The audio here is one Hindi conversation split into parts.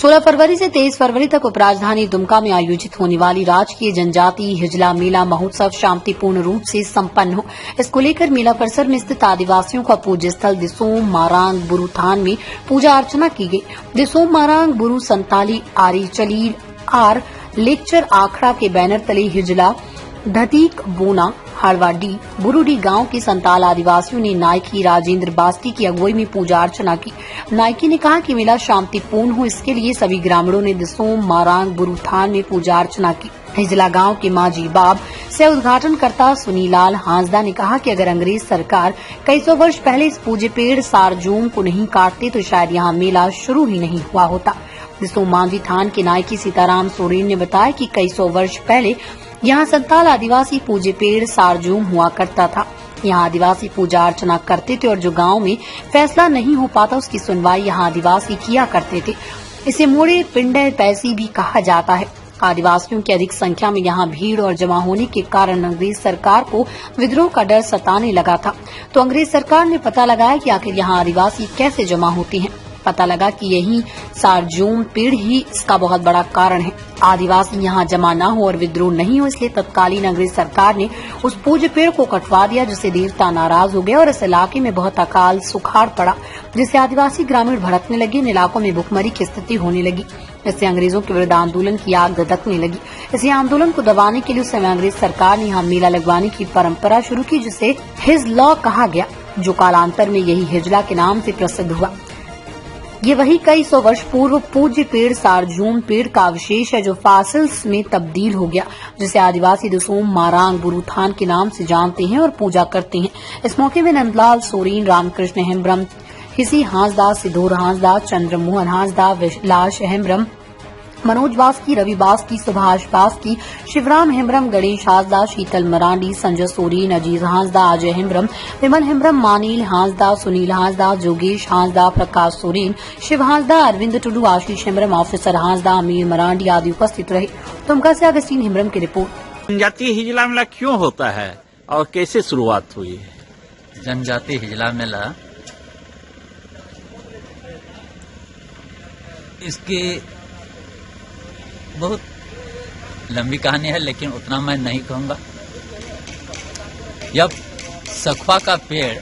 16 फरवरी से 23 फरवरी तक उपराजधानी दुमका में आयोजित होने वाली राजकीय जनजातीय हिजला मेला महोत्सव शांतिपूर्ण रूप से संपन्न हो, इसको लेकर मेला परिसर में स्थित आदिवासियों का पूज्य स्थल दिसोम मारांग बुरु थान में पूजा अर्चना की गई। दिसोम मारांग बुरु संताली आरी चलीर आर लेक्चर आखड़ा के बैनर तले हिजला धतीक बोना हरवाडी बुरुडी गांव के संताल आदिवासियों ने नायकी राजेंद्र बास्ती की अगुवाई में पूजा अर्चना की। नायकी ने कहा कि मेला शांतिपूर्ण हो, इसके लिए सभी ग्रामीणों ने दिसोम मारांग बुरु थान में पूजा अर्चना की। हिजला गांव के माजी बाब से उद्घाटनकर्ता सुनीलाल हांसदा ने कहा कि अगर अंग्रेज सरकार कई सौ वर्ष पहले इस पूज्य पेड़ सारजूम को नहीं काटते तो शायद यहाँ मेला शुरू ही नहीं हुआ होता। दिसोम मांझी थान के नायकी सीताराम सोरेन ने बताया कि कई सौ वर्ष पहले यहाँ संताल आदिवासी पूज्य पेड़ सारजूम हुआ करता था। यहाँ आदिवासी पूजा अर्चना करते थे और जो गांव में फैसला नहीं हो पाता उसकी सुनवाई यहाँ आदिवासी किया करते थे। इसे मोड़े पिंडे पैसी भी कहा जाता है। आदिवासियों की अधिक संख्या में यहाँ भीड़ और जमा होने के कारण अंग्रेज सरकार को विद्रोह का डर सताने लगा था, तो अंग्रेज सरकार ने पता लगाया कि आखिर यहाँ आदिवासी कैसे जमा होते हैं। पता लगा कि यही सारजूम पेड़ ही इसका बहुत बड़ा कारण है। आदिवासी यहाँ जमा न हो और विद्रोह नहीं हो, इसलिए तत्कालीन अंग्रेज सरकार ने उस पूज्य पेड़ को कटवा दिया, जिससे देवता नाराज हो गए और इस इलाके में बहुत अकाल सुखाड़ पड़ा, जिससे आदिवासी ग्रामीण भड़कने लगे। इन इलाकों में भुखमरी की स्थिति होने लगी। इससे अंग्रेजों के विरुद्ध आंदोलन की आग धधकने लगी। इसी आंदोलन को दबाने के लिए उस समय अंग्रेज सरकार ने यहाँ मेला लगवाने की परंपरा शुरू की, जिसे हिज लॉ कहा गया, जो कालांतर में यही हिजला के नाम से प्रसिद्ध हुआ। ये वही कई सौ वर्ष पूर्व पूज्य पेड़ सारजूम पेड़ का अवशेष है, जो फासिल्स में तब्दील हो गया, जिसे आदिवासी दिसोम मारांग बुरु थान के नाम से जानते हैं और पूजा करते हैं। इस मौके में नंदलाल सोरेन, रामकृष्ण हेम्ब्रम, हिसी हांसदा, सिद्धोर हांसदा, चंद्रमोहन हांसदा, विलास हेम्ब्रम, मनोज बास्की, रवि बास्की, सुभाष बास्की, शिवराम हेम्ब्रम, गणेश हांसदा, शीतल मरांडी, संजय सोरेन, अजीज हांसदा, अजय हेम्ब्रम, विमल हेम्ब्रम, मानील हांसदा, सुनील हांसदा, जोगेश हांसदा, प्रकाश सोरेन, शिव हांसदा, अरविंद टुडू, आशीष हेम्ब्रम, ऑफिसर हांसदा, अमीर मरांडी आदि उपस्थित रहे। दुमका से अगस्तीन हेम्ब्रम की रिपोर्ट। जनजातीय हिजला मेला क्यों होता है और कैसे शुरुआत हुई है? जनजातीय हिजला मेला इसकी बहुत लंबी कहानी है, लेकिन उतना मैं नहीं कहूँगा। जब सखुआ का पेड़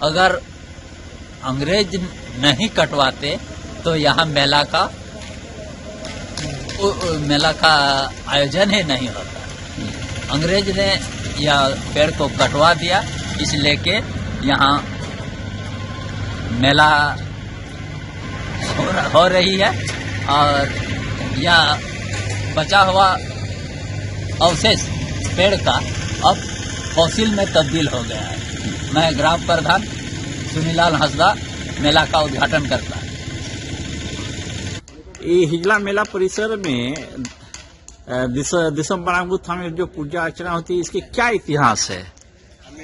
अगर अंग्रेज नहीं कटवाते तो यहाँ मेला का आयोजन ही नहीं होता। अंग्रेज ने यह पेड़ को कटवा दिया, इसलिए के यहाँ मेला हो रही है और यह बचा हुआ अवशेष पेड़ का अब फॉसिल में तब्दील हो गया है। मैं ग्राम प्रधान सुनीलाल हांसदा मेला का उद्घाटन करता है। ये हिजला मेला परिसर में दिसोम मारांग बुरु थान में जो पूजा अर्चना होती है, इसके क्या इतिहास है?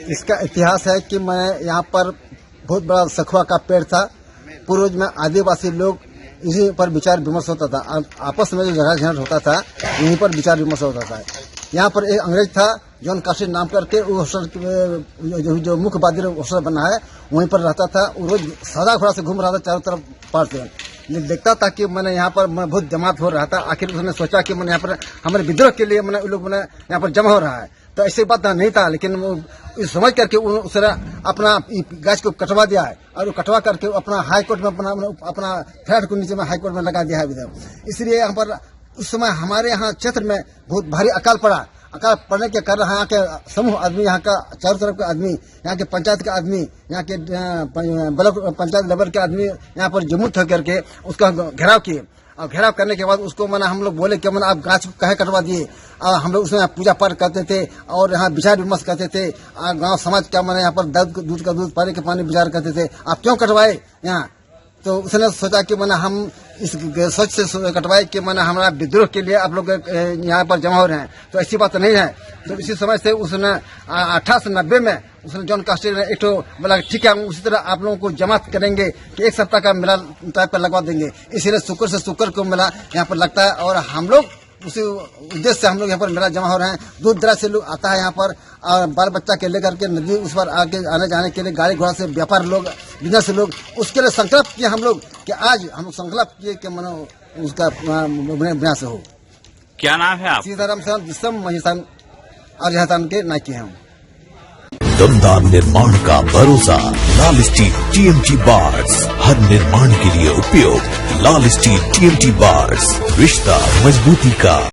इसका इतिहास है कि मैं यहाँ पर बहुत बड़ा सखुआ का पेड़ था। पूर्वज में आदिवासी लोग इसी पर विचार विमर्श होता था, आपस में जो झगड़ा झंझट होता था यहीं पर विचार विमर्श होता था। यहाँ पर एक अंग्रेज था जॉन कास्टिन नाम करके, जो मुख्य बादी होस्टल बना है वहीं पर रहता था। वो रोज सादा घोड़ा से घूम रहा था चारों तरफ पार से। देखता था कि मैंने यहाँ पर मैं बहुत जमात हो रहा था। आखिर उसने सोचा कि मैंने यहाँ पर हमारे विद्रोह के लिए मैंने लोग मैंने यहाँ पर जमा हो रहा है, तो ऐसी बात नहीं था। लेकिन वो समझ करके उसने अपना गाछ को कटवा दिया है और वो कटवा करके अपना हाई कोर्ट में अपना फ्लैट को नीचे में हाई कोर्ट में लगा दिया है। इसलिए यहाँ पर उस समय हमारे यहाँ क्षेत्र में बहुत भारी अकाल पड़ा। अकाल पड़ने के कारण यहाँ के समूह आदमी, यहाँ का चारों तरफ के आदमी, यहाँ के पंचायत के आदमी, यहाँ के ब्लॉक पंचायत लेवल के आदमी यहाँ पर जमुत होकर के उसका घेराव किए। और घेराव करने के बाद उसको मैंने हम लोग बोले कि मैंने आप गाछ को कहे कटवा दिए। हम लोग उसमें पूजा पाठ करते थे और यहाँ विचार विमर्श करते थे। गांव समाज का मैंने यहाँ पर दूध का दूध, पानी का पानी विचार करते थे, आप क्यों कटवाए यहाँ? तो उसने सोचा कि मैंने हम इस सोच से कटवाए कि मैंने हमारा विद्रोह के लिए आप लोग यहाँ पर जमा हो रहे हैं, तो ऐसी बात नहीं है। तो इसी समय से उसने 1890 में उसने जॉन कास्टिन ने एक बोला ठीक है, हम उसी तरह आप लोगों को जमा करेंगे कि एक सप्ताह का मेला टाइप पर लगवा देंगे। इसीलिए शुक्र से शुक्र को मेला यहाँ पर लगता है और हम लोग उसी उद्देश्य से हम लोग यहाँ पर मेला जमा हो रहे हैं। दूर दराज से लोग आता है यहाँ पर और बाल बच्चा के लेकर के नदी उस पर आगे आने जाने के लिए गाड़ी घोड़ा से व्यापार लोग, बिजनेस लोग, उसके लिए संकल्प किए हम लोग कि आज हम संकल्प किए कि मनो उसका विनाश हो। क्या नाम है आप? सीताराम सर जिसम महिसान और जहातान के नायके हैं। दमदार निर्माण का भरोसा लाल स्टील TMT बार्स, हर निर्माण के लिए उपयोग। लाल स्टील TMT बार्स, रिश्ता मजबूती का।